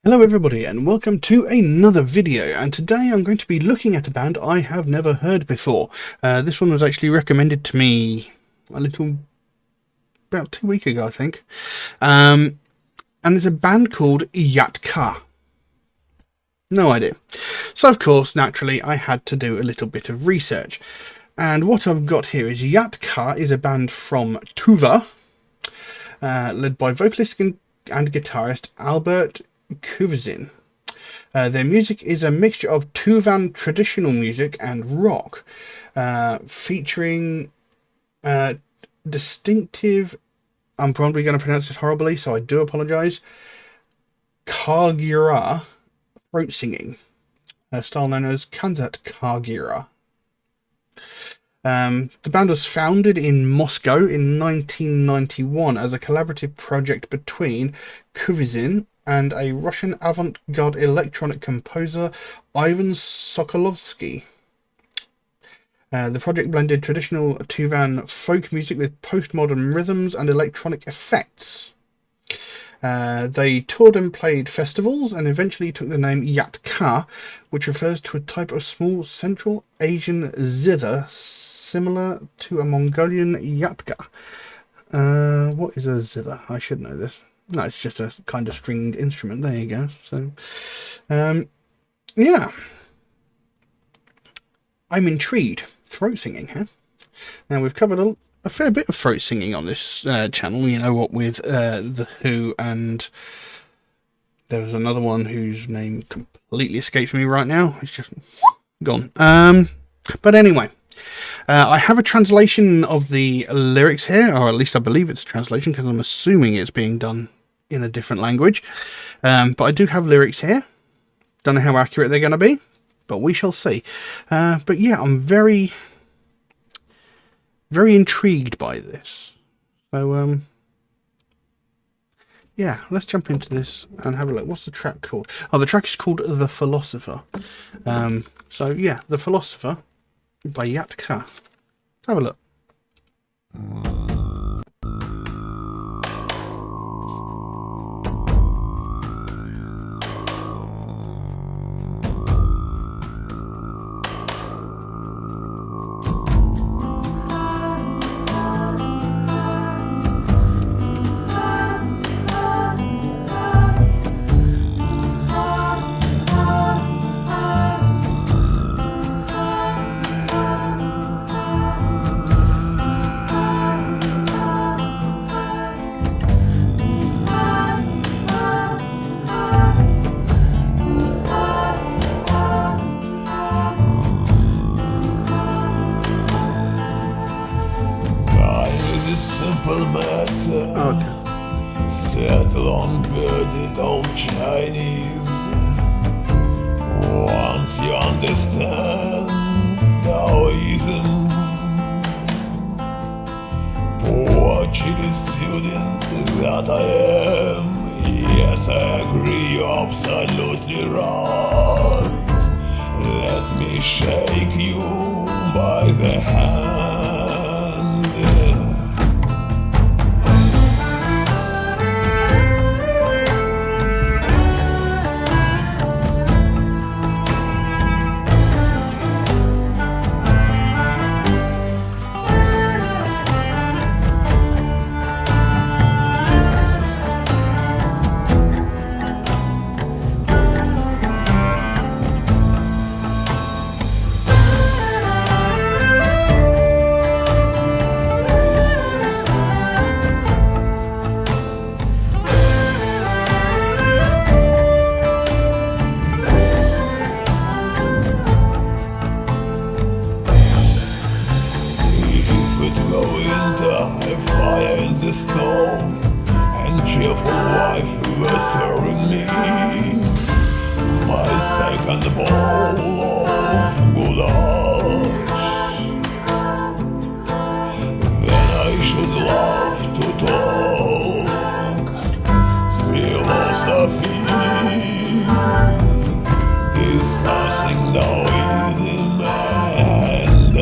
Hello everybody and welcome to another video, and today I'm going to be looking at a band I have never heard before. This one was actually recommended to me about 2 weeks ago, I think. And it's a band called Yat-Kha. No idea. So of course, naturally, I had to do a little bit of research. And what I've got here is Yat-Kha is a band from Tuva, led by vocalist and guitarist Albert Kuvizin. Their music is a mixture of Tuvan traditional music and rock, featuring distinctive, I'm probably going to pronounce this horribly, so I do apologise, Kagira throat singing, a style known as Kanzat Kagira. The band was founded in Moscow in 1991 as a collaborative project between Kuvizin and a Russian avant-garde electronic composer, Ivan Sokolovsky. The project blended traditional Tuvan folk music with postmodern rhythms and electronic effects. They toured and played festivals and eventually took the name Yat-Kha, which refers to a type of small Central Asian zither similar to a Mongolian yatka. What is a zither? I should know this. No, it's just a kind of stringed instrument. There you go. So, yeah. I'm intrigued. Throat singing, huh? Now, we've covered a fair bit of throat singing on this channel. You know what, with The Who, and there was another one whose name completely escapes me right now. It's just gone. But anyway, I have a translation of the lyrics here, or at least I believe it's a translation, because I'm assuming it's being done in a different language. But I do have lyrics here. Don't know how accurate they're going to be, but we shall see. But yeah, I'm very, very intrigued by this. So, yeah, let's jump into this and have a look. What's the track called? Oh, the track is called The Philosopher. So, yeah, The Philosopher by Yat-Kha. Let's have a look. Settle on bearded old Chinese. Once you understand Taoism, Portuguese student that I am, yes, I agree, you're absolutely right. Let me shake you by the hand. Cheerful wife was serving me my second bowl of goulash. Then I should love to talk philosophy, discussing Taoism and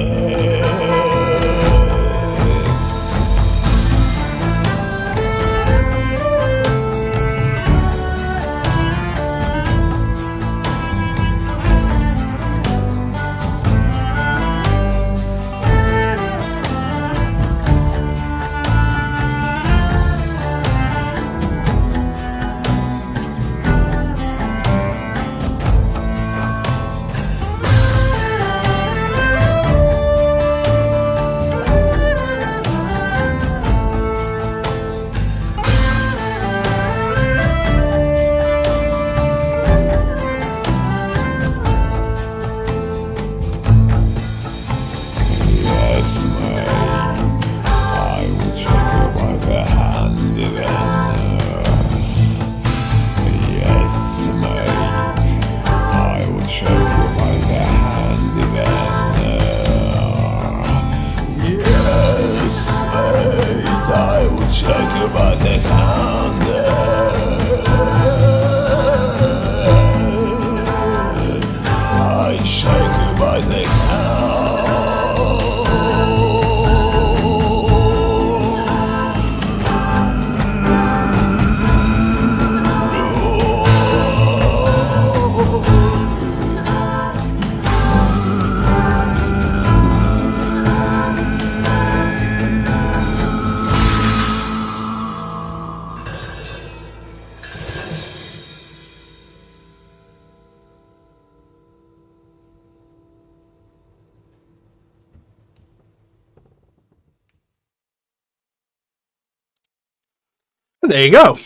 There you go.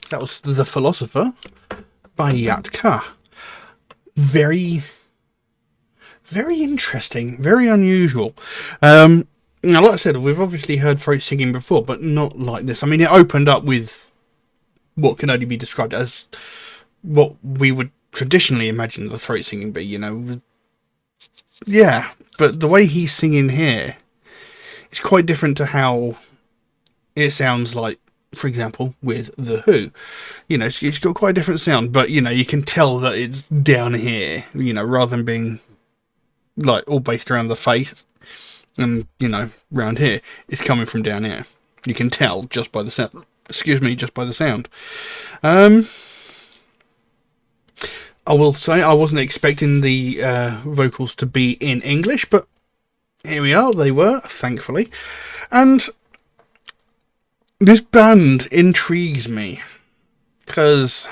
That was The Philosopher by Yat-Kha. Very, very interesting, very unusual. Now, like I said, we've obviously heard throat singing before, but not like this. I mean, it opened up with what can only be described as what we would traditionally imagine the throat singing be, you know. Yeah, but the way he's singing here is quite different to how it sounds like, for example, with The Who. You know, it's got quite a different sound, but, you know, you can tell that it's down here, you know, rather than being, like, all based around the face and, you know, round here. It's coming from down here. You can tell just by the sound. Excuse me, just by the sound. I will say I wasn't expecting the vocals to be in English, but here we are. They were, thankfully. And this band intrigues me because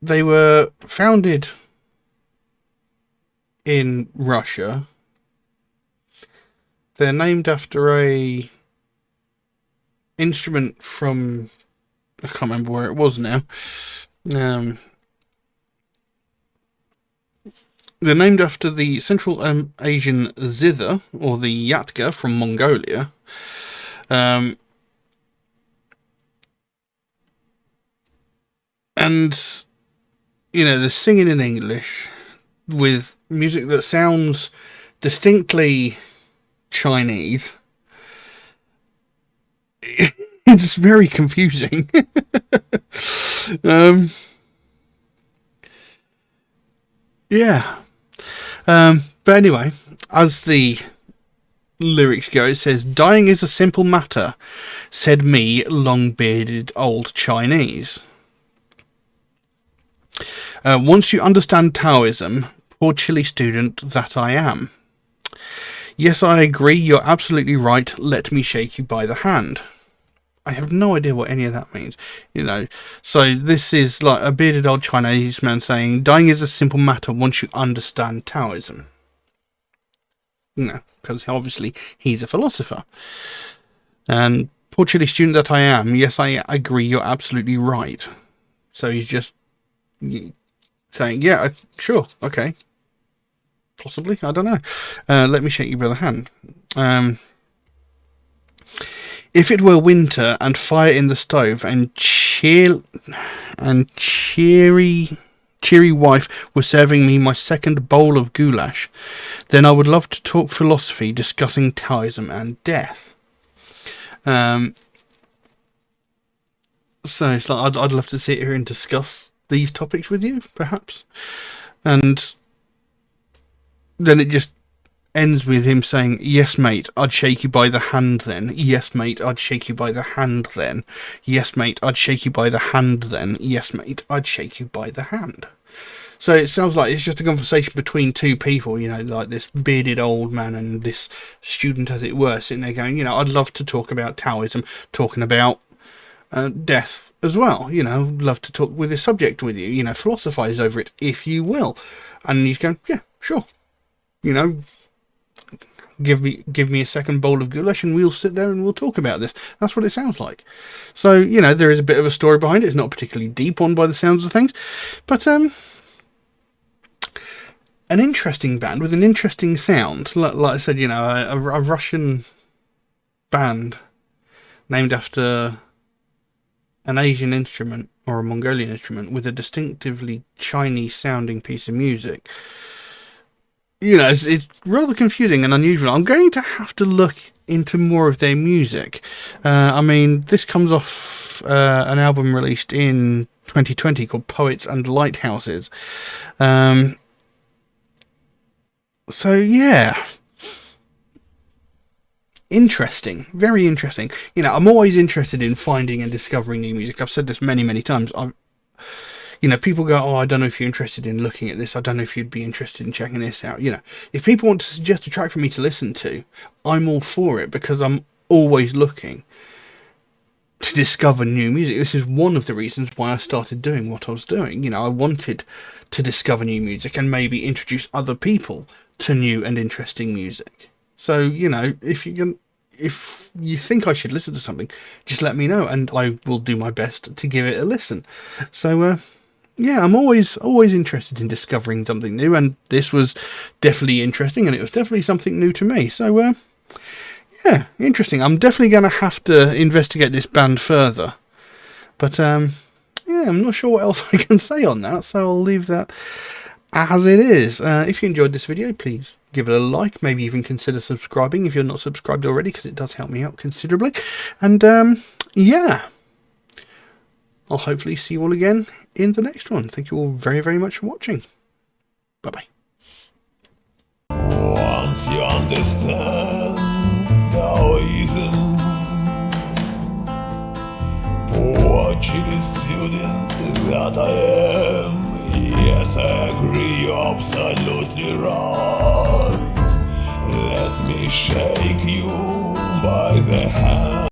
they were founded in Russia. They're named after a instrument from, I can't remember where it was now. They're named after the Central Asian zither, or the Yat-Kha from Mongolia. And, you know, they're singing in English with music that sounds distinctly Chinese. It's very confusing. Yeah. But anyway, as the lyrics go, it says, "Dying is a simple matter, said me, long-bearded old Chinese. Once you understand Taoism, poor chilly student that I am. Yes, I agree, you're absolutely right, let me shake you by the hand." I have no idea what any of that means, you know. So this is like a bearded old Chinese man saying, dying is a simple matter once you understand Taoism. You know, because obviously he's a philosopher. And poor chilly student that I am, yes, I agree, you're absolutely right. So he's just saying, yeah, sure, okay. Possibly, I don't know. Let me shake you by the hand. If it were winter and fire in the stove and cheery wife were serving me my second bowl of goulash, then I would love to talk philosophy, discussing Taoism and death. So it's like I'd love to sit here and discuss these topics with you, perhaps. And then it just ends with him saying, yes, mate, I'd shake you by the hand then. Yes, mate, I'd shake you by the hand then. Yes, mate, I'd shake you by the hand then. Yes, mate, I'd shake you by the hand. So it sounds like it's just a conversation between two people, you know, like this bearded old man and this student, as it were, sitting there going, you know, I'd love to talk about Taoism, talking about death as well. You know, I'd love to talk with this subject with you, you know, philosophize over it, if you will. And he's going, yeah, sure. You know, give me a second bowl of goulash and we'll sit there and we'll talk about this. That's what it sounds like. So, you know, there is a bit of a story behind it. It's not particularly deep on by the sounds of things, but an interesting band with an interesting sound. Like I said, you know, a Russian band named after an Asian instrument or a Mongolian instrument with a distinctively Chinese sounding piece of music. You know, it's rather confusing and unusual. I'm going to have to look into more of their music. I mean, this comes off an album released in 2020 called Poets and Lighthouses. So, yeah. Interesting. Very interesting. You know, I'm always interested in finding and discovering new music. I've said this many, many times. You know, people go, oh, I don't know if you're interested in looking at this. I don't know if you'd be interested in checking this out. You know, if people want to suggest a track for me to listen to, I'm all for it because I'm always looking to discover new music. This is one of the reasons why I started doing what I was doing. You know, I wanted to discover new music and maybe introduce other people to new and interesting music. So, you know, if you can, if you think I should listen to something, just let me know, and I will do my best to give it a listen. So, yeah, I'm always interested in discovering something new, and this was definitely interesting, and it was definitely something new to me. So, yeah, interesting. I'm definitely going to have to investigate this band further. But, yeah, I'm not sure what else I can say on that, so I'll leave that as it is. If you enjoyed this video, please give it a like. Maybe even consider subscribing if you're not subscribed already, because it does help me out considerably. And, yeah, I'll hopefully see you all again in the next one. Thank you all very, very much for watching. Bye-bye. Once you understand Taoism, watching the student that I am, yes, I agree, you're absolutely right. Let me shake you by the hand.